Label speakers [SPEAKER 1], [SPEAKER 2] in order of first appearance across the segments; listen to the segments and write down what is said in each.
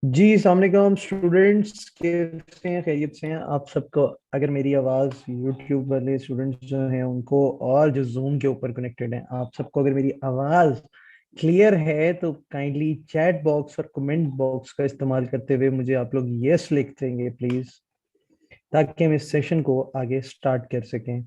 [SPEAKER 1] जी अस्सलाम वालेकुम स्टूडेंट्स, कैसे हैं? खैरियत से हैं आप सबको? अगर मेरी आवाज़ यूट्यूब वाले स्टूडेंट्स जो हैं उनको और जो जूम के ऊपर कनेक्टेड हैं आप सबको अगर मेरी आवाज़ क्लियर है तो काइंडली चैट बॉक्स और कमेंट बॉक्स का इस्तेमाल करते हुए मुझे आप लोग यस लिख देंगे प्लीज़, ताकि हम इस सेशन को आगे स्टार्ट कर सकें।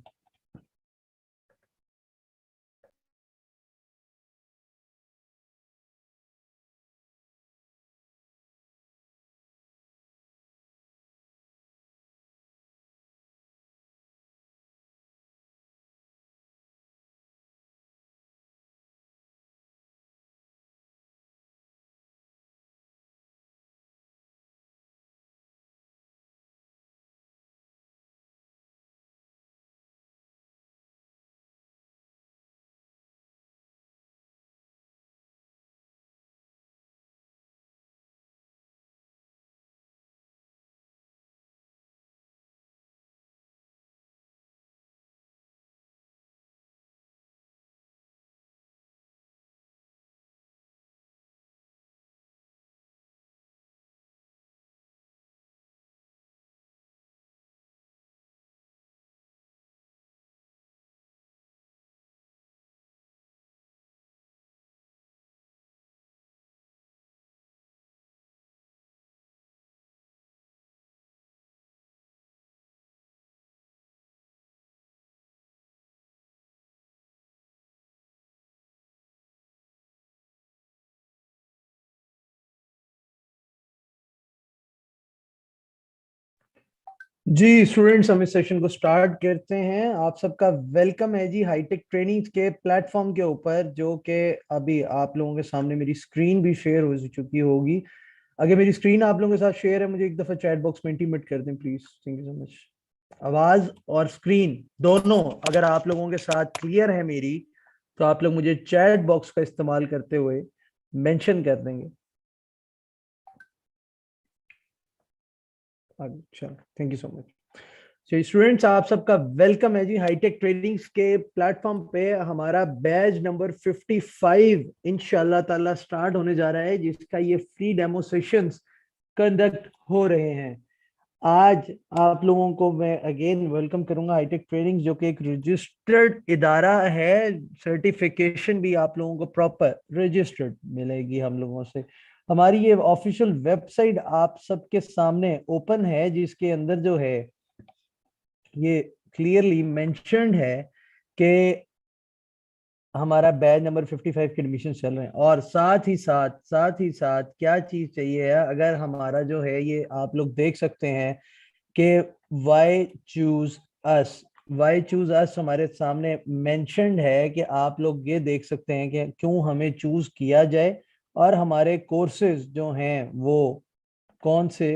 [SPEAKER 1] जी स्टूडेंट्स, हम इस सेशन को स्टार्ट करते हैं। आप सबका वेलकम है जी हाईटेक ट्रेनिंग के प्लेटफॉर्म के ऊपर, जो कि अभी आप लोगों के सामने मेरी स्क्रीन भी शेयर हो चुकी होगी। अगर मेरी स्क्रीन आप लोगों के साथ शेयर है, मुझे एक दफा चैट बॉक्स में इंटीमेट कर दें please. Thank you so much. आवाज और स्क्रीन दोनों अगर आप लोगों के साथ क्लियर है मेरी, तो आप लोग मुझे चैट बॉक्स का इस्तेमाल करते हुए मेंशन कर देंगे। अच्छा, थैंक यू सो मच। तो स्टूडेंट्स, आप सबका वेलकम है जी हाईटेक ट्रेडिंग्स के प्लेटफॉर्म पे। हमारा बैच नंबर 55 इंशाल्लाह ताला स्टार्ट होने जा रहा है, जिसका ये फ्री डेमो सेशंस कंडक्ट हो रहे हैं। आज आप लोगों को मैं अगेन वेलकम करूंगा हाईटेक ट्रेडिंग्स, जो कि एक रजिस्टर्ड इदारा है। सर्टिफिकेशन भी आप लोगों को प्रॉपर रजिस्टर्ड मिलेगी हम लोगों से। हमारी ये ऑफिशियल वेबसाइट आप सबके सामने ओपन है, जिसके अंदर जो है ये क्लियरली मेंशन्ड है कि हमारा बैच नंबर 55 के एडमिशन चल रहे हैं। और साथ ही साथ क्या चीज चाहिए है, अगर हमारा जो है ये आप लोग देख सकते हैं कि वाई चूज अस, वाई चूज अस हमारे सामने मेंशन्ड है कि आप लोग ये देख सकते हैं कि क्यों हमें चूज किया जाए और हमारे कोर्सेज जो हैं वो कौन से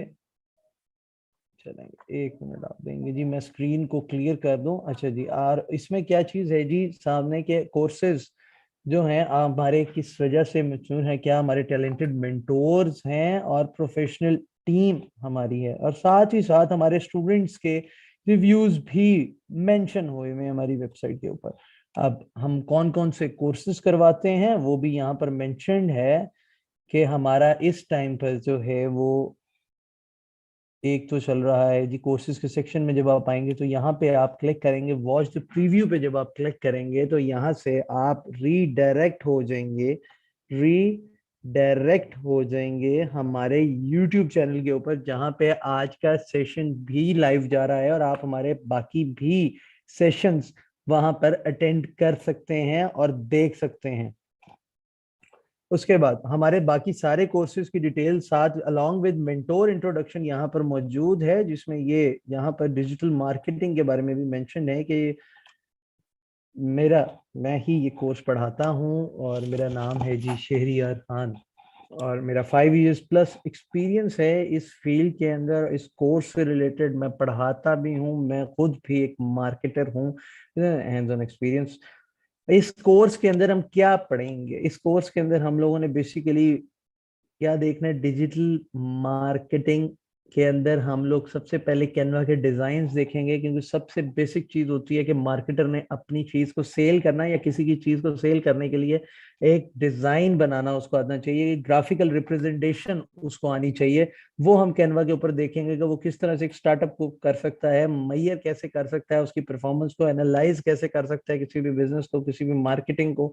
[SPEAKER 1] चलेंगे। एक मिनट आप देंगे जी, मैं स्क्रीन को क्लियर कर दूं। अच्छा जी, और इसमें क्या चीज़ है जी, सामने के कोर्सेज जो हैं हमारे किस वजह से मैच्योर है, क्या हमारे टैलेंटेड मेंटोर्स हैं और प्रोफेशनल टीम हमारी है, और साथ ही साथ हमारे स्टूडेंट्स के रिव्यूज भी मेंशन हुए हुए हैं हमारी वेबसाइट के ऊपर। अब हम कौन कौन से कोर्सेज करवाते हैं वो भी यहाँ पर मेंशन्ड है कि हमारा इस टाइम पर जो है वो एक तो चल रहा है जी कोर्सेज के सेक्शन में। जब आप आएंगे तो यहाँ पे आप क्लिक करेंगे वॉच द प्रीव्यू पे, जब आप क्लिक करेंगे तो यहाँ से आप रीडायरेक्ट हो जाएंगे, रीडायरेक्ट हो जाएंगे हमारे यूट्यूब चैनल के ऊपर, जहाँ पे आज का सेशन भी लाइव जा रहा है और आप हमारे बाकी भी सेशंस वहां पर अटेंड कर सकते हैं और देख सकते हैं। उसके बाद हमारे बाकी सारे कोर्सेज की डिटेल साथ अलोंग विद मेंटोर इंट्रोडक्शन यहाँ पर मौजूद है, जिसमें ये यहाँ पर डिजिटल मार्केटिंग के बारे में भी मेंशन है कि मेरा मैं ही ये कोर्स पढ़ाता हूँ और मेरा नाम है जी शहरियार खान, और मेरा 5 इयर्स प्लस एक्सपीरियंस है इस फील्ड के अंदर। इस कोर्स से रिलेटेड मैं पढ़ाता भी हूँ, मैं खुद भी एक मार्केटर हूँ, हैंड्स ऑन एक्सपीरियंस। इस कोर्स के अंदर हम क्या पढ़ेंगे? इस कोर्स के अंदर हम लोगों ने बेसिकली क्या देखना है, डिजिटल मार्केटिंग के अंदर हम लोग सबसे पहले कैनवा के डिजाइन देखेंगे, क्योंकि सबसे बेसिक चीज होती है कि मार्केटर ने अपनी चीज को सेल करना या किसी की चीज को सेल करने के लिए एक डिजाइन बनाना उसको आना चाहिए, ग्राफिकल रिप्रेजेंटेशन उसको आनी चाहिए। वो हम कैनवा के ऊपर देखेंगे कि वो किस तरह से एक स्टार्टअप को कर सकता है, मैयर कैसे कर सकता है, उसकी परफॉर्मेंस को एनालाइज कैसे कर सकता है, किसी भी बिजनेस को, किसी भी मार्केटिंग को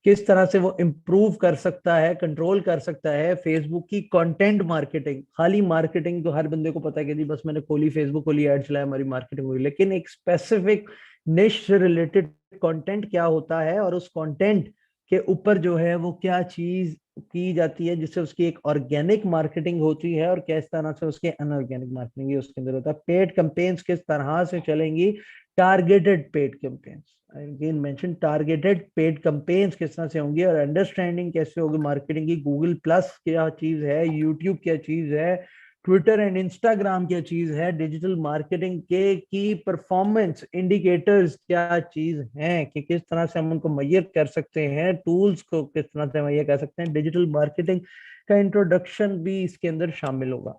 [SPEAKER 1] किस तरह से वो इम्प्रूव कर सकता है, कंट्रोल कर सकता है। फेसबुक की कंटेंट मार्केटिंग, खाली मार्केटिंग तो हर बंदे को पता है कि जी बस मैंने खोली फेसबुक, खोली ऐड चलाया, हमारी मार्केटिंग हुई, लेकिन एक स्पेसिफिक निश से रिलेटेड कंटेंट क्या होता है और उस कंटेंट के ऊपर जो है वो क्या चीज की जाती है जिससे उसकी एक ऑर्गेनिक मार्केटिंग होती है, और किस तरह से उसके अनऑर्गेनिक मार्केटिंग उसके अंदर होता है। पेड कैंपेन्स किस तरह से चलेंगी, targeted paid campaigns, again mention targeted paid campaigns किस तरह से होंगी, और अंडरस्टैंडिंग कैसे होगी मार्केटिंग की, गूगल प्लस क्या चीज है, यूट्यूब क्या चीज है, ट्विटर एंड इंस्टाग्राम क्या चीज है, डिजिटल मार्केटिंग के की परफॉर्मेंस इंडिकेटर्स क्या चीज हैं, कि किस तरह से हम उनको मैयर कर सकते हैं, टूल्स को किस तरह से मैयर कर सकते हैं। डिजिटल मार्केटिंग का इंट्रोडक्शन भी इसके अंदर शामिल होगा।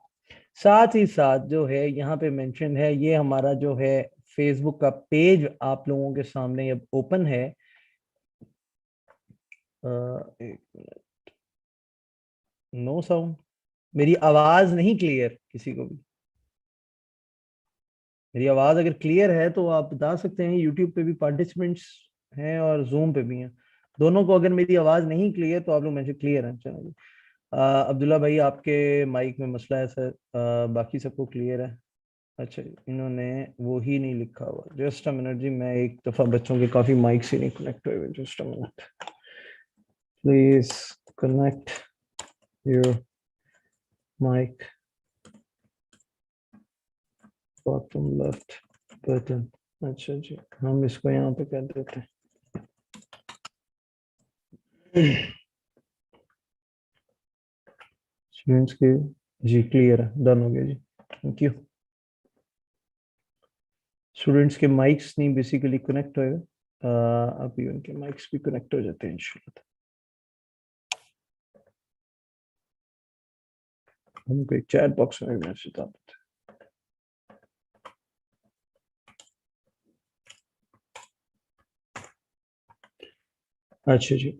[SPEAKER 1] साथ ही साथ जो है यहाँ पे मेंशन है, ये हमारा जो है फेसबुक का पेज आप लोगों के सामने अब ओपन है। एक मिनट, नो साउंड, मेरी आवाज नहीं क्लियर किसी को भी? मेरी आवाज अगर क्लियर है तो आप बता सकते हैं। यूट्यूब पे भी पार्टिसिपेंट्स हैं और जूम पे भी हैं, दोनों को अगर मेरी आवाज नहीं क्लियर तो आप लोग मैसेज क्लियर है। चलो, अब्दुल्ला भाई आपके माइक में मसला है सर, बाकी सबको क्लियर है। अच्छा, इन्होंने वो ही नहीं लिखा हुआ, जस्ट अ मिनट जी, मैं एक दफा बच्चों के काफी माइक से नहीं कनेक्ट हुए, just a minute please connect your mic, bottom left button. अच्छा जी, हम इसको यहाँ पे कर देते हैं। स्टूडेंट्स के जी क्लियर है, डन हो गया जी, थैंक यू। स्टूडेंट्स के माइक्स नहीं बेसिकली कनेक्ट हुए, अभी उनके माइक्स भी कनेक्ट हो जाते हैं इंशाल्लाह। हमको एक चैट बॉक्स में मैसेज आता है। अच्छा जी,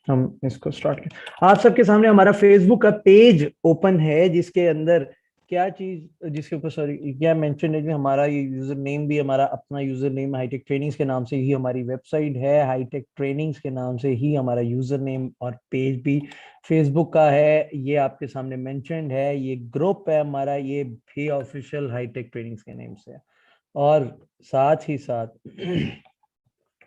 [SPEAKER 1] हम इसको स्टार्ट करें। आप सबके सामने हमारा फेसबुक का पेज ओपन है, जिसके अंदर क्या चीज, जिसके ऊपर सॉरी क्या मेंशन है कि हमारा ये यूजर नेम भी हमारा अपना यूजर नेम हाईटेक ट्रेनिंग्स के नाम से ही हमारी वेबसाइट है, हाईटेक ट्रेनिंग्स के नाम से ही हमारा यूजर नेम और पेज भी फेसबुक का है, ये आपके सामने मेंशनड है। ये ग्रुप है हमारा, ये भी ऑफिशियल हाईटेक ट्रेनिंग्स के नेम से है। और साथ ही साथ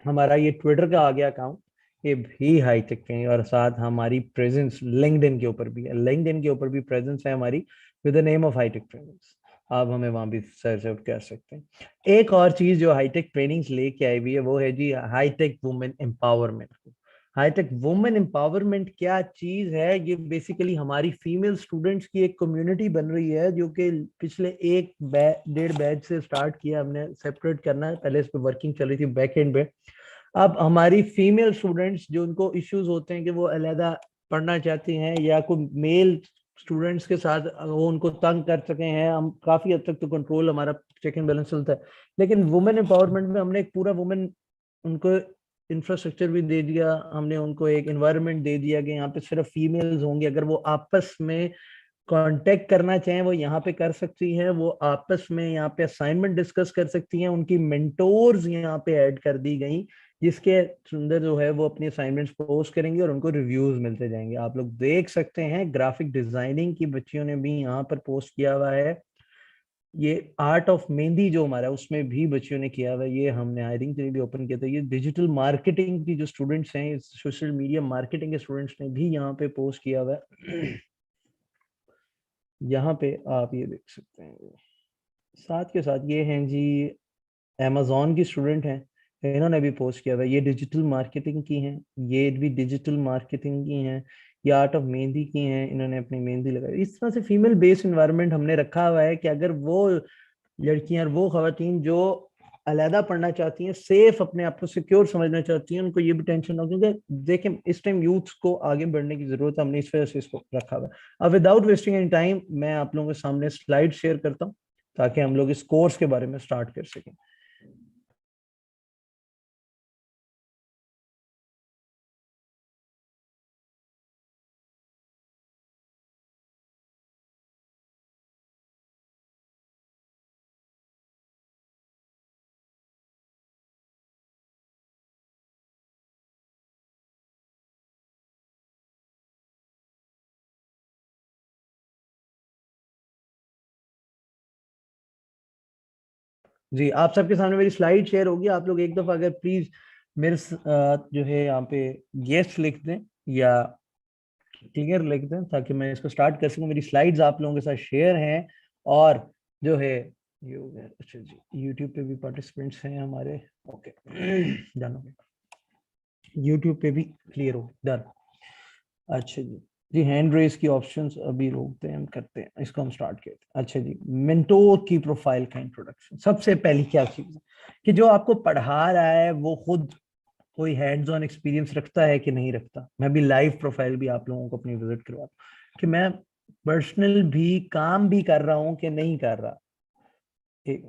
[SPEAKER 1] हमारा ये ट्विटर का आ गया अकाउंट, ये भी हाईटेक ट्रेनिंग, और साथ हमारी प्रेजेंस लिंक्डइन के ऊपर भी है, लिंक्डइन के ऊपर भी प्रेजेंस है हमारी with the name of Hitech Trainings. आप हमें वहां भी सर्च आउट कर सकते हैं। एक और चीज जो हाईटेक ट्रेनिंग्स लेके आई हुई है वो है जी hitech women empowerment. Hitech women empowerment क्या चीज है, ये बेसिकली हमारी फीमेल स्टूडेंट्स की एक कम्युनिटी बन रही है, जो कि पिछले एक डेढ़ बैच से स्टार्ट किया हमने सेपरेट करना है। पहले इस पे वर्किंग चल रही थी बैक एंड पे। अब हमारी फीमेल स्टूडेंट्स जो उनको इश्यूज होते हैं कि वो अलहदा पढ़ना चाहती हैं या कोई मेल स्टूडेंट्स के साथ वो उनको तंग कर सके हैं, हम काफी हद तक तो कंट्रोल हमारा चेक एंड बैलेंस चलता है। लेकिन वुमेन एम्पावरमेंट में हमने एक पूरा वुमेन उनको इंफ्रास्ट्रक्चर भी दे दिया, हमने उनको एक एनवायरनमेंट दे दिया कि यहाँ पे सिर्फ फीमेल्स होंगी, अगर वो आपस में कांटेक्ट करना चाहें वो यहाँ पे कर सकती हैं, वो आपस में यहाँ पे असाइनमेंट डिस्कस कर सकती हैं, उनकी मेंटोर्स यहाँ पे ऐड कर दी गई, जिसके सुंदर जो है वो अपनी असाइनमेंट्स पोस्ट करेंगे और उनको रिव्यूज मिलते जाएंगे। आप लोग देख सकते हैं ग्राफिक डिजाइनिंग की बच्चियों ने भी यहाँ पर पोस्ट किया हुआ है। ये आर्ट ऑफ मेहंदी जो हमारा उसमें भी बच्चियों ने किया हुआ है, ये हमने हायरिंग के लिए भी ओपन किया था। ये डिजिटल मार्केटिंग की जो स्टूडेंट्स हैं, सोशल मीडिया मार्केटिंग के स्टूडेंट्स ने भी यहाँ पे पोस्ट किया हुआ है। यहाँ पे आप ये देख सकते हैं। साथ के साथ ये हैं जी अमेजोन की स्टूडेंट हैं, इन्होंने भी पोस्ट किया हुआ है, ये डिजिटल मार्केटिंग की हैं, ये भी डिजिटल मार्केटिंग की हैं, ये आर्ट ऑफ मेहंदी की हैं, इन्होंने अपनी मेहंदी लगाई। इस तरह से फीमेल बेस्ड इन्वायरमेंट हमने रखा हुआ है कि अगर वो लड़कियां, वो खवातीन जो अलहदा पढ़ना चाहती हैं, सेफ अपने आप को सिक्योर समझना चाहती हैं, उनको ये भी टेंशन ना हो, क्योंकि देखें इस टाइम यूथ को आगे बढ़ने की जरूरत है, हमने इस वजह से इसको रखा हुआ है। अब विदाउट वेस्टिंग एनी टाइम मैं आप लोगों के सामने स्लाइड शेयर करता हूँ ताकि हम लोग इस कोर्स के बारे में स्टार्ट कर सकें। जी, आप सबके सामने मेरी स्लाइड शेयर होगी। आप लोग एक दफा अगर प्लीज मेरे जो है यहाँ पे यस लिख दें या क्लियर लिख दें ताकि मैं इसको स्टार्ट कर सकूं। मेरी स्लाइड्स आप लोगों के साथ शेयर हैं और जो है ये हो गया। अच्छा जी, यूट्यूब पे भी पार्टिसिपेंट्स हैं हमारे। ओके डन हो गया, यूट्यूब पे भी क्लियर हो डन। अच्छा जी, जी हैंड रेस की ऑप्शंस अभी रोकते हैं, हम करते हैं इसको, हम स्टार्ट करते हैं। अच्छा जी, मेंटोर की प्रोफाइल का इंट्रोडक्शन। सबसे पहली क्या चीज है कि जो आपको पढ़ा रहा है वो खुद कोई हैंड्स ऑन एक्सपीरियंस रखता है कि नहीं रखता। मैं भी लाइव प्रोफाइल भी आप लोगों को अपनी विजिट करवाता हूँ कि मैं पर्सनल भी काम भी कर रहा हूँ कि नहीं कर रहा। एक,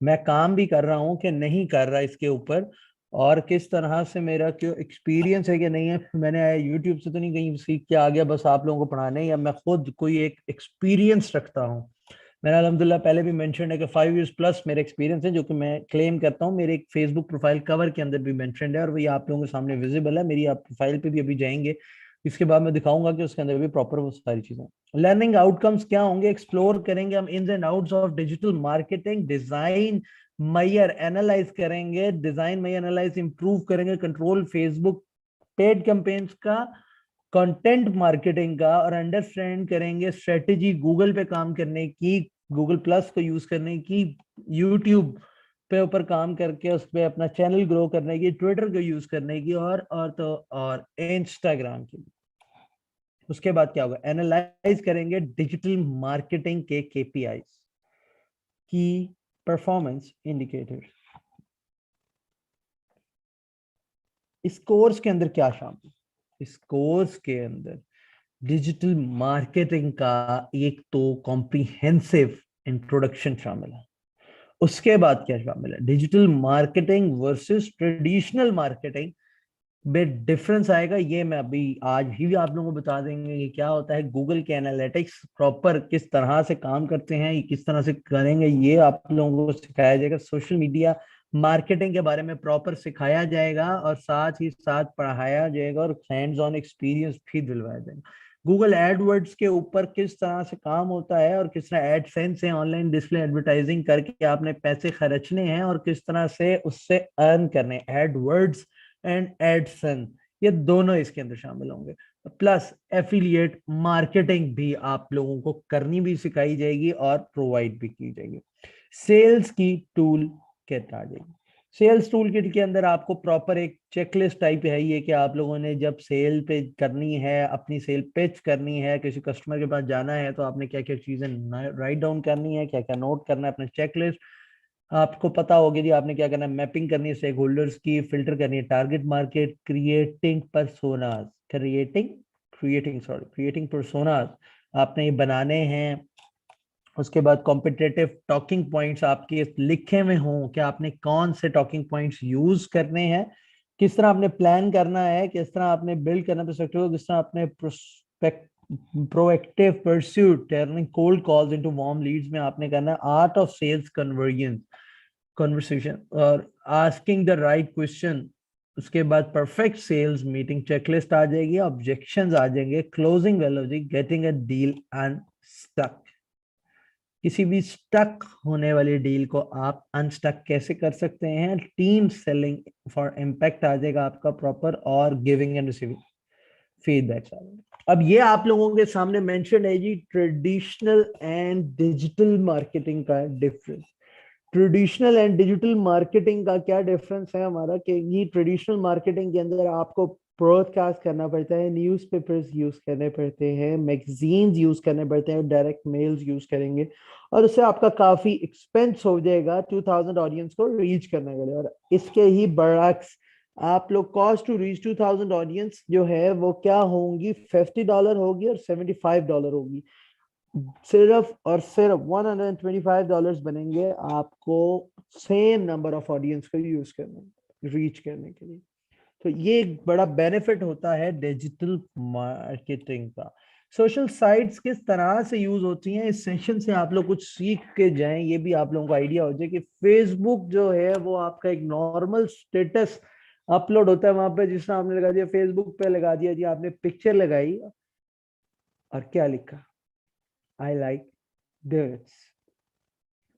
[SPEAKER 1] मैं काम भी कर रहा हूँ कि नहीं कर रहा इसके ऊपर, और किस तरह से मेरा क्यों एक्सपीरियंस है कि नहीं है। मैंने आया यूट्यूब से तो नहीं कहीं सीख के आ गया बस आप लोगों को पढ़ाने, या मैं खुद कोई एक एक्सपीरियंस रखता हूँ। मेरा अल्हम्दुलिल्लाह पहले भी मेंशन है कि 5 years प्लस मेरे एक्सपीरियंस है, जो कि मैं क्लेम करता हूँ। मेरे एक फेसबुक प्रोफाइल कवर के अंदर भी मेंशन है और वही आप लोगों के सामने विजिबल है। मेरी आप प्रोफाइल पे भी अभी जाएंगे, इसके बाद मैं दिखाऊंगा कि उसके अंदर भी प्रॉपर वो सारी चीजें। लर्निंग आउटकम्स क्या होंगे, एक्सप्लोर करेंगे हम ins and outs of digital marketing, design measure analyse करेंगे, डिजाइन मैयर एनालाइज इंप्रूव करेंगे, कंट्रोल फेसबुक पेड कैंपेन्स का, कंटेंट मार्केटिंग का, और अंडरस्टैंड करेंगे स्ट्रेटेजी गूगल पे काम करने की, गूगल प्लस को यूज करने की, यूट्यूब पे ऊपर काम करके उस पर अपना चैनल ग्रो करने की, ट्विटर को यूज करने की, और इंस्टाग्राम की। उसके बाद क्या होगा, एनालाइज करेंगे डिजिटल मार्केटिंग के केपीआईज की, परफॉर्मेंस इंडिकेटर्स। इस कोर्स के अंदर क्या शामिल, इस कोर्स के अंदर डिजिटल मार्केटिंग का एक तो कॉम्प्रिहेंसिव इंट्रोडक्शन शामिल है। उसके बाद क्या शामिल है, digital marketing versus traditional marketing में डिफरेंस आएगा। ये मैं अभी आज ही आप लोगों को बता देंगे कि क्या होता है। गूगल के एनालिटिक्स प्रॉपर किस तरह से काम करते हैं, ये किस तरह से करेंगे, ये आप लोगों को सिखाया जाएगा। सोशल मीडिया मार्केटिंग के बारे में प्रॉपर सिखाया जाएगा और साथ ही साथ पढ़ाया जाएगा और हैंड्स ऑन एक्सपीरियंस भी दिलवाया जाएगा। गूगल एडवर्ड्स के ऊपर किस तरह से काम होता है और किस तरह एडसेंस है, ऑनलाइन डिस्प्ले एडवर्टाइजिंग करके आपने पैसे खर्चने हैं और किस तरह से उससे अर्न करने, एडवर्ड्स एंड एडसन, ये दोनों इसके अंदर शामिल होंगे। प्लस एफिलिएट मार्केटिंग भी आप लोगों को करनी भी सिखाई जाएगी और प्रोवाइड भी की जाएगी। सेल्स की टूल किट आ जाएगी। सेल्स टूल किट के अंदर आपको प्रॉपर एक चेकलिस्ट टाइप है ये कि आप लोगों ने जब सेल पे करनी है, अपनी सेल पिच करनी है, किसी कस्टमर के पास जाना है, तो आपने क्या क्या चीजें राइट डाउन करनी है, क्या क्या नोट करना है, अपना चेकलिस्ट आपको पता होगी जी। आपने क्या करना है, मैपिंग करनी है स्टेक होल्डर्स की, फिल्टर करनी है target market, creating personas, creating personas आपने ये बनाने हैं। उसके बाद कॉम्पिटेटिव टॉकिंग पॉइंट्स आपके लिखे में हों कि आपने कौन से टॉकिंग पॉइंट्स यूज करने हैं, किस तरह आपने प्लान करना है, किस तरह आपने बिल्ड करना परस्पेक्टिव, किस तरह आपने proactive pursuit turning cold calls into warm leads में आपने करना है। Art of sales conversion conversation और आस्किंग द राइट क्वेश्चन। उसके बाद परफेक्ट सेल्स मीटिंग चेकलिस्ट आ जाएगी, ऑब्जेक्शंस आ जाएंगे, closing velocity, getting a deal and stuck. किसी भी स्टक होने वाली डील को आप अनस्टक कैसे कर सकते हैं, टीम सेलिंग फॉर इम्पैक्ट आ जाएगा आपका प्रॉपर, और गिविंग एंड रिसीविंग फीडबैक। अब ये आप लोगों के सामने मेंशन है जी, ट्रेडिशनल एंड डिजिटल मार्केटिंग का difference. Traditional and digital marketing का क्या डिफरेंस है हमारा, कि ये ट्रेडिशनल मार्केटिंग के अंदर आपको ब्रॉडकास्ट करना पड़ता है, न्यूज़पेपर्स यूज करने पड़ते हैं, मैगजीन्स यूज करने पड़ते हैं, डायरेक्ट मेल्स यूज करेंगे और उससे आपका काफी एक्सपेंस हो जाएगा 2000 ऑडियंस को रीच करने के लिए। और इसके ही बरअक्स आप लोग कॉस्ट टू रीच 2000 ऑडियंस जो है वो क्या होंगी, $50 होगी और $75 होगी। सिर्फ और सिर्फ $125 बनेंगे आपको सेम नंबर ऑफ ऑडियंस को यूज करने, रीच करने के लिए। तो ये एक बड़ा बेनिफिट होता है डिजिटल मार्केटिंग का। सोशल साइट्स किस तरह से यूज होती हैं, इस सेशन से आप लोग कुछ सीख के जाएं, ये भी आप लोगों को आइडिया हो जाए कि फेसबुक जो है वो आपका एक नॉर्मल स्टेटस अपलोड होता है वहां पे, जिस तरह आपने लगा दिया फेसबुक पे, लगा दिया जी आपने पिक्चर लगाई और क्या लिखा, आई लाइक दिस।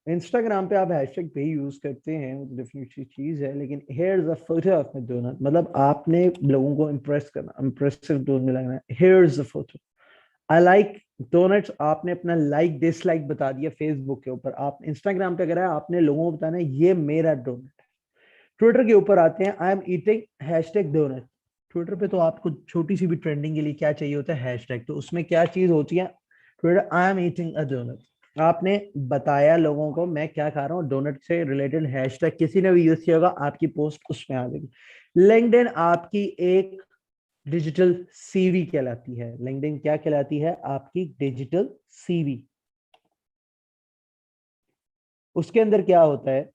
[SPEAKER 1] इंस्टाग्राम पे आप हैशटैग पे यूज करते हैं, वो डिफरेंट चीज है, लेकिन here is a photo of my donut, मतलब आपने लोगों को इंप्रेस करना, इंप्रेसिव टोन में लगना है। Here is a photo, I like donuts, आपने अपना लाइक डिसलाइक बता दिया फेसबुक के ऊपर। आप इंस्टाग्राम पे अगर है आपने लोगों को बताना है ये मेरा डोनट। ट्विटर के ऊपर आते हैं, I am eating hashtag donut. Twitter पे तो आपको छोटी सी भी ट्रेंडिंग के लिए क्या चाहिए होता है, हैशटैग। तो उसमें क्या चीज होती है, Twitter I am eating a donut, आपने बताया लोगों को मैं क्या खा रहा हूँ, डोनट से रिलेटेड हैशटैग किसी ने भी यूज किया होगा, आपकी पोस्ट उसमें आ जाएगी। लिंक्डइन आपकी एक डिजिटल सीवी कहलाती है। लिंक्डइन क्या कहलाती है, आपकी डिजिटल सीवी। उसके अंदर क्या होता है,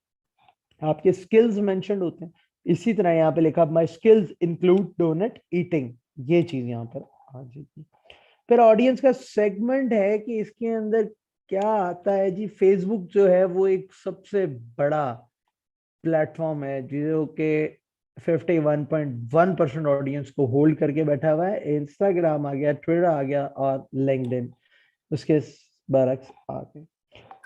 [SPEAKER 1] आपके स्किल्स मेंशन होते हैं। इसी तरह यहाँ पे लिखा my skills include donut eating, ये चीज यहाँ पर आ जाएगी। फिर ऑडियंस का सेगमेंट है कि इसके अंदर क्या आता है जी। फेसबुक जो है वो एक सबसे बड़ा प्लेटफॉर्म है जो कि 51.1% ऑडियंस को होल्ड करके बैठा हुआ है। इंस्टाग्राम आ गया, ट्विटर आ गया और लिंक्डइन उसके बरक्स आ गए।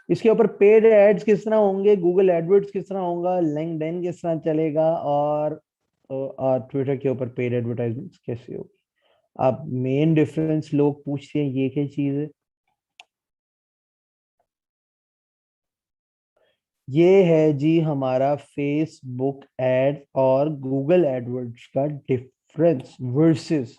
[SPEAKER 1] इसके ऊपर पेड एड्स किस तरह होंगे, गूगल एडवर्ड्स किस तरह होगा, लिंक्डइन किस तरह चलेगा और ट्विटर के ऊपर पेड एडवर्टाइजमेंट कैसे होगी। अब मेन डिफरेंस लोग पूछते हैं ये क्या चीज है, ये है जी हमारा फेसबुक एड और गूगल एडवर्ड्स का डिफरेंस वर्सेस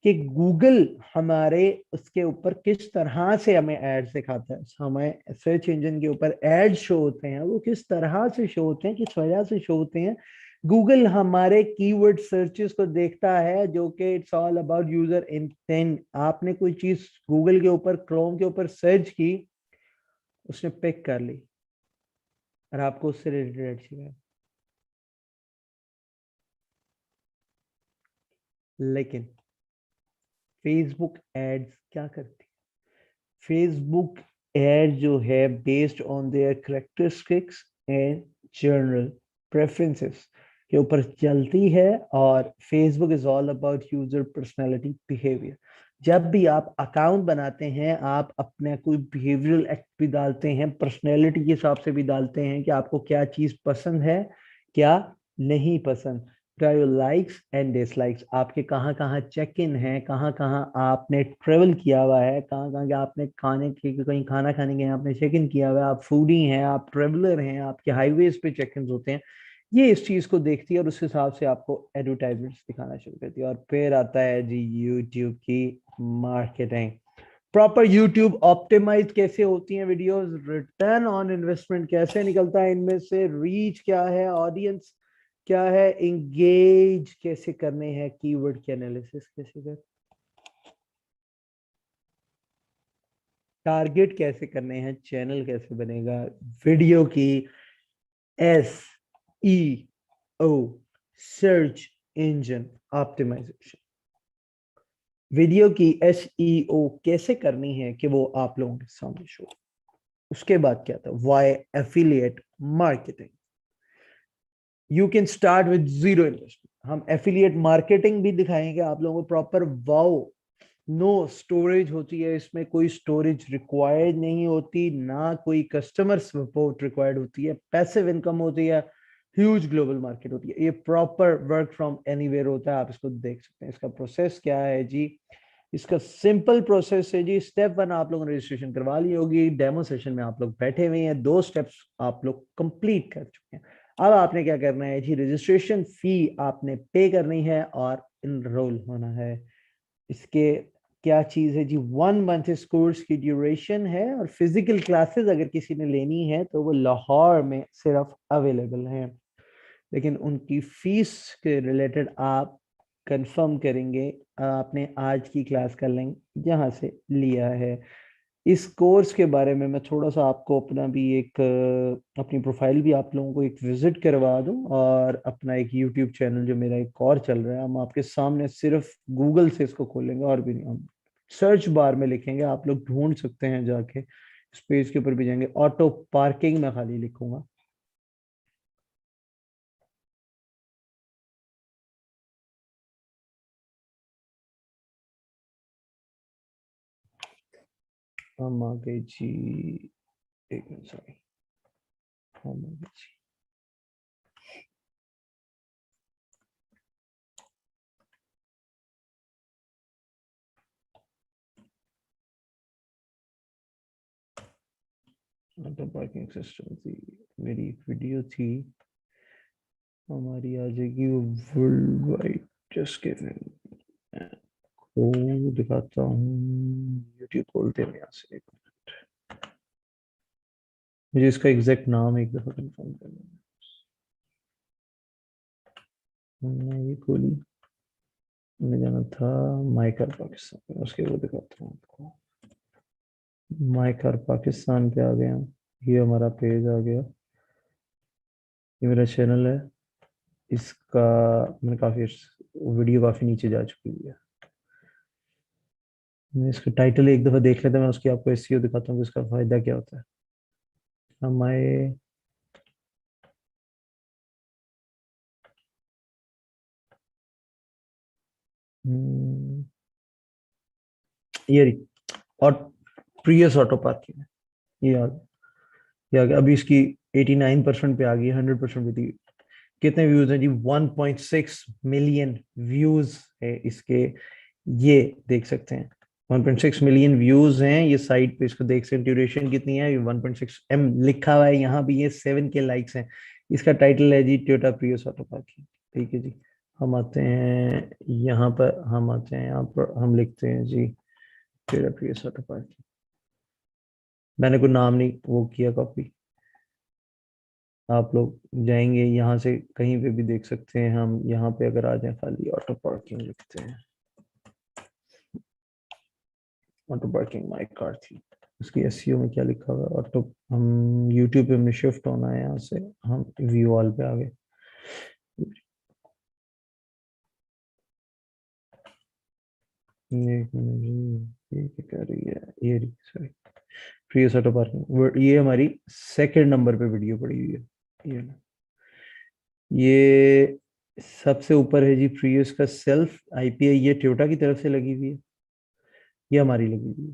[SPEAKER 1] कि गूगल हमारे उसके ऊपर किस तरह से हमें एड्स दिखाता है, हमें सर्च इंजन के ऊपर एड शो होते हैं, वो किस तरह से शो होते हैं, किस वजह से शो होते हैं। गूगल हमारे कीवर्ड सर्चेस को देखता है जो कि it's all about user intent. आपने कोई चीज गूगल के ऊपर, क्रोम के ऊपर सर्च की, उसने पिक कर ली और आपको उससे रिलेटेड चाहिए, लेकिन फेसबुक एड्स क्या करती है, फेसबुक एड जो है based on their characteristics and general preferences के ऊपर चलती है। और Facebook is all about user personality behaviour. जब भी आप अकाउंट बनाते हैं आप अपने कोई बिहेवियरल एक्ट भी डालते हैं, पर्सनैलिटी के हिसाब से भी डालते हैं कि आपको क्या चीज पसंद है क्या नहीं पसंद, योर लाइक्स एंड डिसलाइक्स, आपके कहाँ कहाँ चेक इन है, कहाँ कहाँ आपने ट्रेवल किया हुआ है, कहाँ कहाँ के आपने खाने के कहीं खाना खाने के आपने चेक इन किया हुआ है, आप फूडी हैं, आप ट्रेवलर हैं, आपके हाईवेज पे चेक इन होते हैं। ये इस चीज को देखती है और उस हिसाब से आपको एडवर्टाइजमेंट्स दिखाना शुरू करती है। और फिर आता है जी यूट्यूब की मार्केटिंग। प्रॉपर यूट्यूब ऑप्टिमाइज कैसे होती हैं वीडियोस, रिटर्न ऑन इन्वेस्टमेंट कैसे निकलता है इनमें से, रीच क्या है, ऑडियंस क्या है, इंगेज कैसे करने हैं, कीवर्ड की एनालिसिस कैसे कर, टारगेट कैसे करने हैं, चैनल कैसे बनेगा, वीडियो की S E O search engine optimisation, video की एस ई ओ कैसे करनी है कि वो आप लोगों के सामने शो। उसके बाद क्या था, why affiliate marketing, you can start with zero investment. हम एफिलिएट मार्केटिंग भी दिखाएंगे आप लोगों को प्रॉपर। वाओ, नो स्टोरेज होती है इसमें, कोई स्टोरेज रिक्वायर्ड नहीं होती, ना कोई कस्टमर सपोर्ट रिक्वायर्ड होती है, पैसिव इनकम होती है, ह्यूज ग्लोबल मार्केट होती है, ये प्रॉपर वर्क फ्रॉम एनीवेयर होता है। आप इसको देख सकते हैं। इसका प्रोसेस क्या है जी, इसका सिंपल प्रोसेस है जी। स्टेप 1 आप लोगों ने रजिस्ट्रेशन करवा ली होगी, डेमो सेशन में आप लोग बैठे हुए हैं, 2 स्टेप्स आप लोग कंप्लीट कर चुके हैं। अब आपने क्या करना है जी, रजिस्ट्रेशन फी आपने पे करनी है और इनरोल होना है। इसके क्या चीज है जी, 1 मंथ इस कोर्स की ड्यूरेशन है और फिजिकल क्लासेस अगर किसी ने लेनी है तो वो लाहौर में सिर्फ अवेलेबल हैं, लेकिन उनकी फीस के रिलेटेड आप कंफर्म करेंगे, आपने आज की क्लास का लिंक यहाँ से लिया है। इस कोर्स के बारे में मैं थोड़ा सा आपको अपना भी एक अपनी प्रोफाइल भी आप लोगों को एक विजिट करवा दूं, और अपना एक यूट्यूब चैनल जो मेरा एक और चल रहा है, हम आपके सामने सिर्फ गूगल से इसको खोलेंगे और भी नहीं, हम सर्च बार में लिखेंगे, आप लोग ढूंढ सकते हैं जाके, इस पेज के ऊपर भी जाएंगे, ऑटो पार्किंग में खाली लिखूंगा। हम आ गए जी, एक मिनट सॉरी, हम आ गए जी। ऑटो पार्किंग सिस्टम थी, मेरी एक वीडियो थी हमारी, आ जाएगी वर्ल्ड वाइड, जस्ट को दिखाता हूँ, यूट्यूब खोलते हैं यहाँ से, एक मिनट, मुझे इसका एग्जैक्ट नाम एक दफा कंफर्म करना है। मैंने ये खोली, मैंने जाना था माई कार पाकिस्तान में, उसके वो दिखाता हूँ आपको। माई कार पाकिस्तान पे आ गया, ये हमारा पेज आ गया, ये मेरा चैनल है, इसका मैंने काफी वीडियो काफी नीचे जा चुकी है। मैं इसका टाइटल एक दफा देख लेता हूँ, मैं उसकी आपको एसईओ दिखाता हूँ कि इसका फायदा क्या होता है। हमारे ये रही, और प्रियस ऑटो पार्किंग है, ये आ गया, ये आ गया, अभी इसकी 89% पे आ गई, 100% पे थी। कितने व्यूज हैं जी, 1.6 मिलियन व्यूज है इसके, ये देख सकते हैं 1.6 मिलियन व्यूज हैं ये साइट पे, इसको देख सकते हैं। ड्यूरेशन कितनी है, 1.6 एम लिखा हुआ है यहाँ भी, ये 7 के लाइक्स हैं। इसका टाइटल है जी टोयोटा प्रियस ऑटो पार्किंग, ठीक है जी। हम आते हैं यहाँ पर, हम आते हैं यहाँ पर, हम लिखते हैं जी टोयोटा प्रियस ऑटो पार्किंग, मैंने कोई नाम नहीं वो किया कॉपी, आप लोग जाएंगे यहाँ से कहीं पे भी देख सकते हैं। हम यहाँ पे अगर आ जाए, खाली ऑटो पार्किंग लिखते हैं, ऑटो पार्किंग माई कार थी, उसकी एसईओ में क्या लिखा हुआ है ऑटो, हम यूट्यूब पे हमने शिफ्ट होना है, यहाँ से हम व्यू ऑल पे आ गए। एक मिनट जी, ये क्या कर रही है, ये सॉरी, प्रियस ऑटो पार्किंग, ये हमारी सेकंड नंबर पे वीडियो पड़ी हुई है, ये सबसे ऊपर है जी प्रियस का सेल्फ आईपीआई, ये टोयोटा की तरफ से लगी हुई है, ये हमारी लगी हुई है,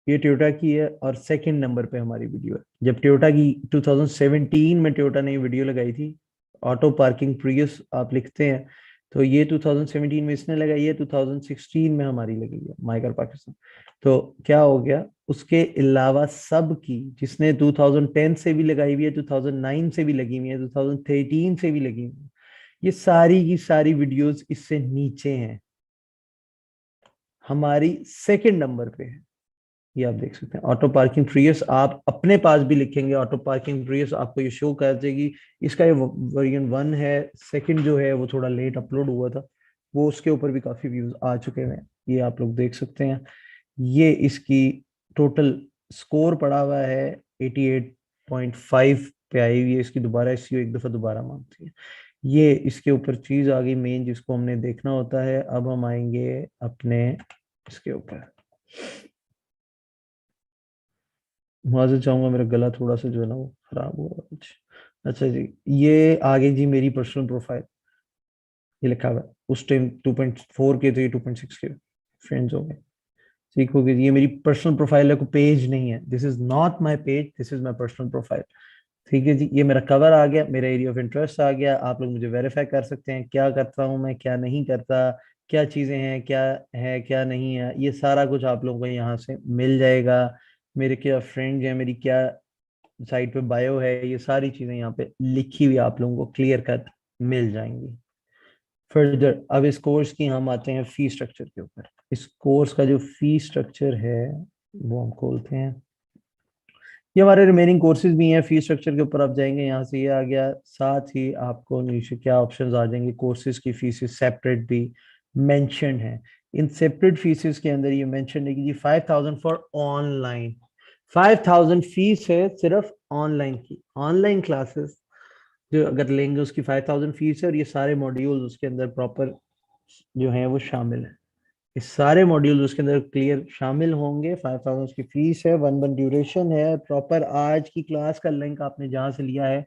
[SPEAKER 1] ये टोयोटा की है, और सेकंड नंबर पे हमारी वीडियो है। जब टोयोटा की 2017 में टोयोटा ने वीडियो लगाई थी ऑटो पार्किंग प्रियस आप लिखते हैं, तो ये 2017 में इसने लगाई है, 2016 में हमारी लगी है माइकर पाकिस्तान। तो क्या हो गया, उसके अलावा सब की जिसने 2010 से भी लगाई हुई है, 2009 से भी लगी हुई है, 2013 से भी लगी हुई है, ये सारी की सारी वीडियोस इससे नीचे हैं, हमारी सेकंड नंबर पे है। ये आप देख सकते हैं ऑटो पार्किंग प्रियस, आप अपने पास भी लिखेंगे ऑटो पार्किंग प्रियस, आपको ये शो कर देगी। इसका ये वर्जन 1 है, सेकंड जो है वो थोड़ा लेट अपलोड हुआ था, वो उसके ऊपर भी काफी व्यूज आ चुके हैं, ये आप लोग देख सकते हैं। ये इसकी टोटल स्कोर पड़ा हुआ है 88.5 पे आई हुई है, इसकी दोबारा एसईओ एक दफा दोबारा मांगती है। ये इसके ऊपर चीज आ गई मेन जिसको हमने देखना होता है। अब हम आएंगे अपने इसके ऊपर, माजूद चाहूंगा, मेरा गला थोड़ा सा जो है ना वो खराब हुआ है कुछ। अच्छा जी, ये आगे जी मेरी पर्सनल प्रोफाइल, ये लिखा हुआ है, उस टाइम 2.4 के थे, 2.6 के फ्रेंड्स हो गए, ठीक हो गई। ये मेरी पर्सनल प्रोफाइल है, कोई पेज नहीं है, this is not my page, this is my personal profile, ठीक है जी। ये मेरा कवर आ गया, मेरा एरिया ऑफ इंटरेस्ट आ गया, आप लोग मुझे वेरीफाई कर सकते हैं क्या करता हूँ मैं, क्या नहीं करता, क्या चीजें हैं, क्या है क्या नहीं है, ये सारा कुछ आप लोगों को यहाँ से मिल जाएगा। मेरे क्या फ्रेंड्स हैं, मेरी क्या साइट पे बायो है, ये सारी चीजें यहाँ पे लिखी हुई आप लोगों को क्लियर कट मिल जाएंगी। फर्दर अब इस कोर्स की हम आते हैं फी स्ट्रक्चर के ऊपर। इस कोर्स का जो फी स्ट्रक्चर है वो हम खोलते हैं। ये हमारे रिमेनिंग कोर्सेज भी हैं। फी स्ट्रक्चर के ऊपर आप जाएंगे, यहाँ से ये आ गया। साथ ही आपको नीचे क्या ऑप्शंस आ जाएंगे, कोर्सेज की फीसेस सेपरेट भी मेंशन है। इन सेपरेट फीसेस के अंदर ये मेंशन है कि जी 5000 फॉर ऑनलाइन। 5000 फीस है सिर्फ ऑनलाइन की। ऑनलाइन क्लासेस जो अगर लेंगे उसकी 5000 फीस है, और ये सारे मॉड्यूल्स उसके अंदर प्रॉपर जो है वो शामिल है। ये सारे मॉड्यूल उसके अंदर क्लियर शामिल होंगे। 5000 उसकी फीस है, 1 मंथ ड्यूरेशन है प्रॉपर। आज की क्लास का लिंक आपने जहां से लिया है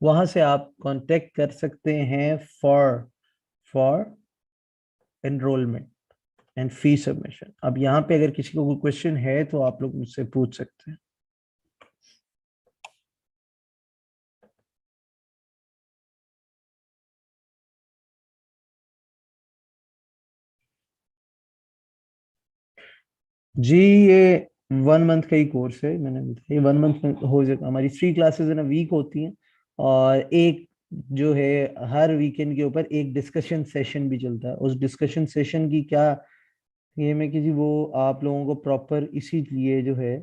[SPEAKER 1] वहां से आप कांटेक्ट कर सकते हैं for enrolment and fee submission. अब यहाँ पे अगर किसी को कोई क्वेश्चन है तो आप लोग मुझसे पूछ सकते हैं। जी ये 1 मंथ का ही कोर्स है, मैंने बताया। ये 1 मंथ में हो जाएगा। हमारी 3 क्लासेस इन वीक होती हैं, और एक जो है हर वीकेंड के ऊपर एक डिस्कशन सेशन भी चलता है। उस डिस्कशन सेशन की क्या ये में कि जी वो आप लोगों को प्रॉपर इसीलिए जो है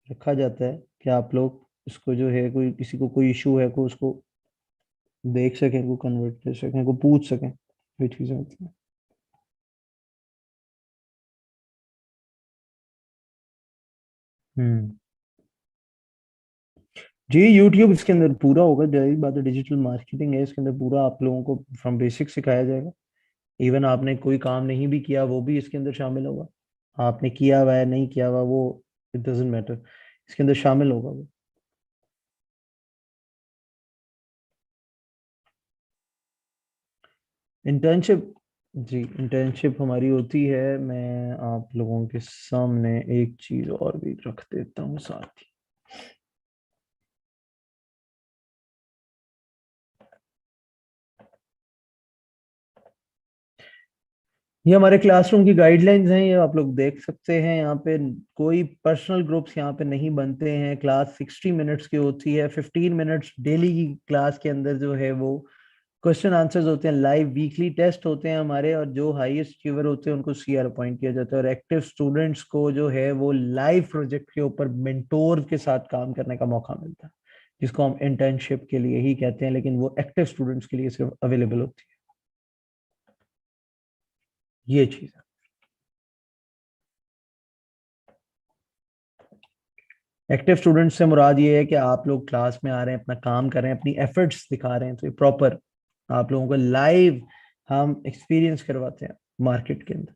[SPEAKER 1] रखा जाता है कि आप लोग इसको जो है कोई किसी को कोई इशू है को उसको देख सकें, को कन्वर्ट कर सकें, को पूछ सकें, ये चीजें होती हैं। हम्म। जी यूट्यूब इसके अंदर पूरा होगा। जाहिर बात है डिजिटल मार्केटिंग है, इसके अंदर पूरा आप लोगों को फ्रॉम बेसिक सिखाया जाएगा। इवन आपने कोई काम नहीं भी किया वो भी इसके अंदर शामिल होगा। आपने किया हुआ है नहीं किया हुआ वो इट डजेंट मैटर, इसके अंदर शामिल होगा वो। इंटर्नशिप, जी इंटर्नशिप हमारी होती है। मैं आप लोगों के सामने एक चीज और भी रख देता हूँ साथ ही। ये हमारे क्लासरूम की गाइडलाइंस हैं, ये आप लोग देख सकते हैं। यहाँ पे कोई पर्सनल ग्रुप्स यहाँ पे नहीं बनते हैं। क्लास 60 मिनट्स की होती है। 15 मिनट्स डेली की क्लास के अंदर जो है वो क्वेश्चन आंसर्स होते हैं। लाइव वीकली टेस्ट होते हैं हमारे, और जो हाईएस्ट अचीवर होते हैं उनको सीआर अपॉइंट किया जाता है। और एक्टिव स्टूडेंट्स को जो है वो लाइव प्रोजेक्ट के ऊपर मेंटोर के साथ काम करने का मौका मिलता है, जिसको हम इंटर्नशिप के लिए ही कहते हैं, लेकिन वो एक्टिव स्टूडेंट्स के लिए सिर्फ अवेलेबल होती है। ये चीज है। एक्टिव स्टूडेंट्स से मुराद ये है कि आप लोग क्लास में आ रहे हैं, अपना काम कर रहे हैं, अपनी एफर्ट्स दिखा रहे हैं, तो ये प्रॉपर आप लोगों को लाइव हम एक्सपीरियंस करवाते हैं मार्केट के अंदर।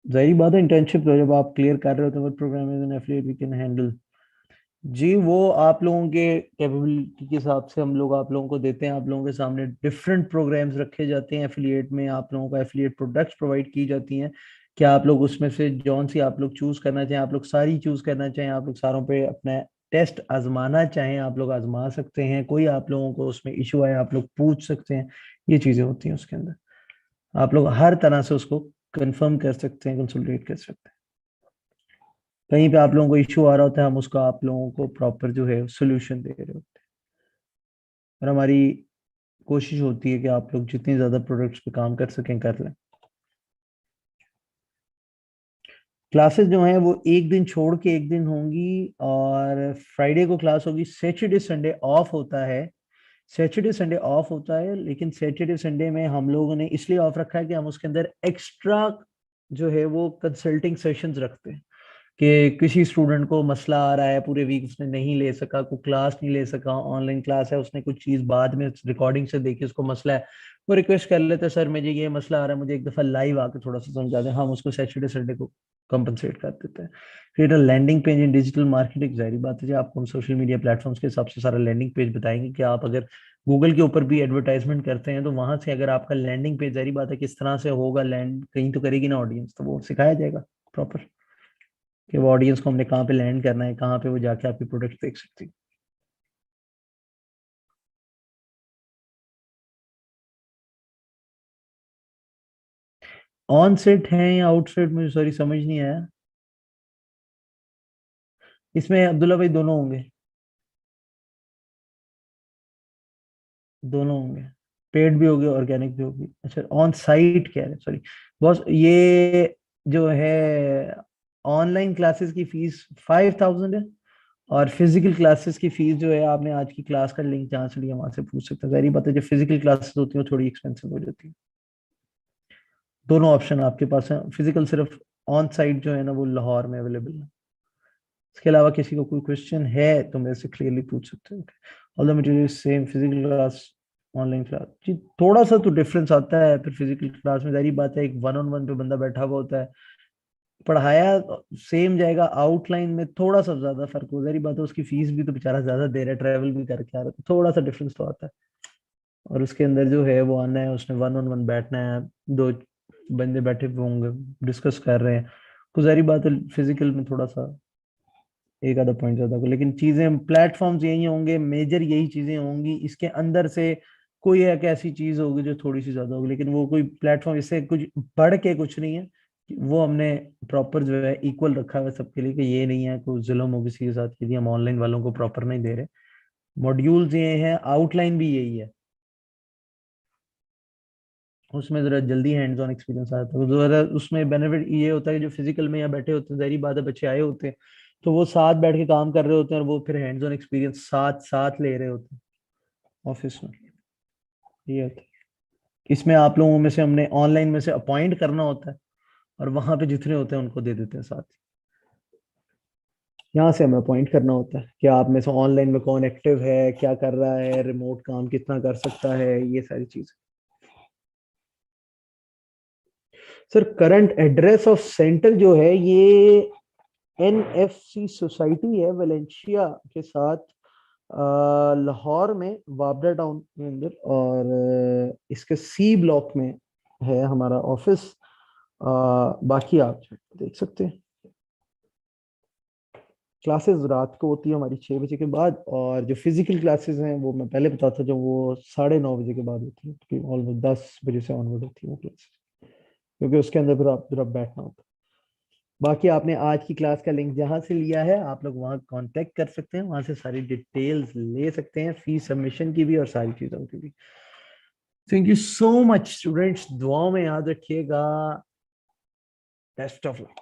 [SPEAKER 1] जाहिर बात है इंटर्नशिप जब आप क्लियर कर रहे हो तो programme as an affiliate we can handle. जी वो आप लोगों के कैपेबिलिटी के हिसाब से हम लोग आप लोगों को देते हैं। आप लोगों के सामने डिफरेंट प्रोग्राम्स रखे जाते हैं एफिलिएट में। आप लोगों को एफिलिएट प्रोडक्ट्स प्रोवाइड की जाती हैं कि आप लोग उसमें से जौन सी आप लोग चूज करना चाहें, आप लोग सारी चूज करना चाहें, आप लोग सारों पे अपना टेस्ट आजमाना चाहें, आप लोग आजमा सकते हैं। कोई आप लोगों को उसमें इशू आए आप लोग पूछ सकते हैं। ये चीजें होती हैं उसके अंदर। आप लोग हर तरह से उसको कंफर्म कर सकते हैं, कंसोलिडेट कर सकते हैं। कहीं पे आप लोगों को इश्यू आ रहा होता है, हम उसका आप लोगों को प्रॉपर जो है सोल्यूशन दे रहे होते हैं। और हमारी कोशिश होती है कि आप लोग जितनी ज्यादा प्रोडक्ट्स पे काम कर सकें कर लें। क्लासेस जो हैं वो एक दिन छोड़ के एक दिन होंगी, और फ्राइडे को क्लास होगी। सैटरडे संडे ऑफ होता है। सैटरडे संडे ऑफ होता है, लेकिन सैटरडे संडे में हम लोगों ने इसलिए ऑफ रखा है कि हम उसके अंदर एक्स्ट्रा जो है वो कंसल्टिंग सेशंस रखते हैं। कि किसी स्टूडेंट को मसला आ रहा है, पूरे वीक उसने नहीं ले सका, कोई क्लास नहीं ले सका, ऑनलाइन क्लास है, उसने कुछ चीज बाद में रिकॉर्डिंग से देखी, उसको मसला है, वो रिक्वेस्ट कर लेते हैं सर मुझे ये मसला आ रहा है, मुझे एक दफा लाइव आके थोड़ा सा समझा दें। हम उसको सैटरडे संडे को कंपनसेट कर देते हैं। Create a landing page in digital marketing. जाहिर बात है जी आपको हम सोशल मीडिया प्लेटफॉर्म्स के हिसाब से सारा लैंडिंग पेज बताएंगे कि आप अगर गूगल के ऊपर भी एडवर्टाइजमेंट करते हैं तो वहां से अगर आपका लैंडिंग पेज, जाहिर बात है किस तरह से होगा लैंड, कहीं तो करेगी ना ऑडियंस, तो वो सिखाया जाएगा प्रॉपर कि वो ऑडियंस को हमने कहाँ पे लैंड करना है, कहाँ पे वो जाके आपके प्रोडक्ट देख सकती है। ऑन सेट है या आउट सेट, मुझे सॉरी समझ नहीं आया। इसमें अब्दुल्ला भाई दोनों होंगे। दोनों होंगे, पेड भी होगी ऑर्गेनिक भी होगी। अच्छा ऑन साइट कह रहे हैं, सॉरी बॉस, ये जो है ऑनलाइन क्लासेस की फीस 5,000 है, और फिजिकल क्लासेस की फीस जो है, आपने आज की क्लास का लिंक जहाँ से लिया वहां से पूछ सकते हैं। जाहिर बात है जो फिजिकल क्लासेस होती है वो थोड़ी एक्सपेंसिव हो जाती है। दोनों ऑप्शन आपके पास है, फिजिकल सिर्फ ऑन साइट जो है ना वो लाहौर में अवेलेबल है। इसके अलावा किसी को कोई क्वेश्चन है तो मेरे से क्लियरली पूछ सकते हैं। All the material same, physical class online class जी थोड़ा सा तो डिफरेंस आता है। फिर फिजिकल क्लास में जाहिर बात है एक वन ऑन वन पे बंदा बैठा हुआ होता है, पढ़ाया सेम जाएगा, आउटलाइन में थोड़ा सा ज्यादा फर्क हो, जाहिर बात है उसकी फीस भी तो बेचारा ज्यादा दे रहा है, ट्रैवल भी करके आ रहा है, तो थोड़ा सा डिफरेंस तो आता है। और उसके अंदर जो है वो आना है, उसने वन ऑन वन बैठना है, दो बंदे बैठे हुए होंगे, डिस्कस कर रहे हैं, तो जाहिर बात है फिजिकल में थोड़ा सा एक आधा पॉइंट ज्यादा को, लेकिन चीजें प्लेटफॉर्म्स यही होंगे, मेजर यही चीजें होंगी। इसके अंदर से कोई एक ऐसी चीज होगी जो थोड़ी सी ज्यादा होगी, लेकिन वो कोई प्लेटफॉर्म इससे कुछ बढ़ के कुछ नहीं है। वो हमने प्रॉपर जो है इक्वल रखा हुआ है सबके लिए, कि ये नहीं है कोई जुल्म हो किसी के साथ यदि हम ऑनलाइन वालों को प्रॉपर नहीं दे रहे। मॉड्यूल्स ये हैं, आउटलाइन भी यही है, उसमें जरा जल्दी हैंड्स ऑन एक्सपीरियंस आता है। तो जरा उसमें बेनिफिट ये होता है कि जो फिजिकल में यहाँ बैठे होते हैं, जाहिर बात है बच्चे आए होते हैं, तो वो साथ बैठ के काम कर रहे होते हैं, और वो फिर हैंड्स ऑन एक्सपीरियंस साथ साथ ले रहे होते हैं ऑफिस में। ये होता है। इसमें आप लोगों में से हमने ऑनलाइन में से अपॉइंट करना होता है, और वहां पे जितने होते हैं उनको दे देते हैं साथ। यहाँ से हमें अपॉइंट करना होता है कि आप में से ऑनलाइन में कौन एक्टिव है, क्या कर रहा है, रिमोट काम कितना कर सकता है, ये सारी चीजें। Sir current address of centre जो है ये एनएफसी सोसाइटी है वलेंशिया के साथ, लाहौर में वाबडा टाउन के अंदर, और इसके सी ब्लॉक में है हमारा ऑफिस। बाकी आप देख सकते हैं, क्लासेस रात को होती है हमारी 6 बजे के बाद, और जो फिजिकल क्लासेस हैं वो मैं पहले बताता था, जो वो 9:30 बजे के बाद होती है, क्योंकि ऑलमोस्ट 10 बजे से ऑनवर्ड होती है वो क्लासेस, क्योंकि उसके अंदर फिर आप जरा बैठना होता है। बाकी आपने आज की क्लास का लिंक जहां से लिया है आप लोग वहां कांटेक्ट कर सकते हैं, वहां से सारी डिटेल्स ले सकते हैं, फीस सबमिशन की भी और सारी चीजों की भी। Thank you so much students, दुआओं में याद रखिएगा। Best of luck.